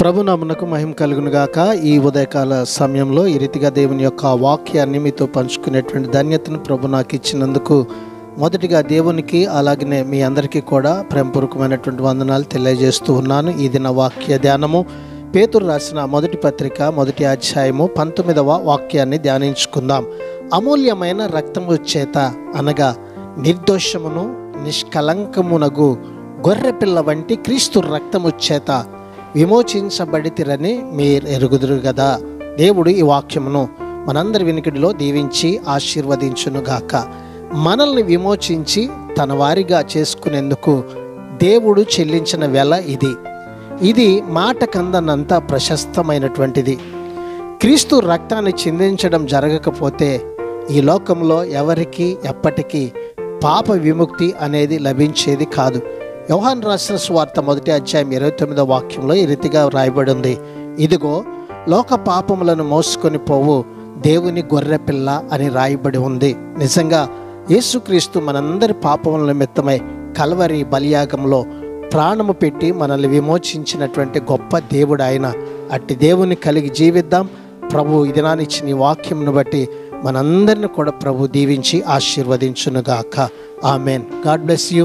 ప్రభునామమునకు మహిమ కలుగును గాక. ఈ ఉదయకాల సమయంలో ఈ రీతిగా దేవుని యొక్క వాక్యాన్ని మీతో పంచుకునేటువంటి ధన్యతను ప్రభు నాకు ఇచ్చినందుకు మొదటిగా దేవునికి అలాగనే మీ అందరికీ కూడా ప్రేమపూర్వకమైనటువంటి వందనాలు తెలియజేస్తూ ఉన్నాను. ఈ దిన వాక్య ధ్యానము పేతురు రాసిన మొదటి పత్రిక 1వ అధ్యాయము 19వ వాక్యాన్ని ధ్యానించుకుందాం. అమూల్యమైన రక్తము చేత అనగా నిర్దోషమును నిష్కలంకమునగు గొర్రెపిల్ల వంటి క్రీస్తు రక్తము చేత విమోచించబడితిరని మీరు ఎరుగుదురు కదా. దేవుడు ఈ వాక్యమును మనందరి వినికిడిలో దీవించి ఆశీర్వదించునుగాక. మనల్ని విమోచించి తన వారిగా చేసుకునేందుకు దేవుడు చెల్లించిన వెల ఇది మాట కందనంత ప్రశస్తమైనటువంటిది. క్రీస్తు రక్తాన్ని చిందించడం జరగకపోతే ఈ లోకంలో ఎవరికి ఎప్పటికీ పాప విముక్తి అనేది లభించేది కాదు. యోహాను రాసిన సువార్త 1వ అధ్యాయం 29వ వాక్యంలో ఈ రీతిగా వ్రాయబడి ఉంది, ఇదిగో లోక పాపములను మోసుకొని పోవు దేవుని గొర్రెపిల్ల అని రాయబడి ఉంది. నిజంగా యేసుక్రీస్తు మనందరి పాపముల నిమిత్తమై కల్వరి బలియాగంలో ప్రాణము పెట్టి మనల్ని విమోచించినటువంటి గొప్ప దేవుడు ఆయన. అట్టి దేవుని కలిగి జీవిద్దాం. ప్రభు ఈ దినాన్ని ఇచ్చిన ఈ వాక్యంను బట్టి మనందరిని కూడా ప్రభు దీవించి ఆశీర్వదించునుగాక. ఆమెన్. God bless you.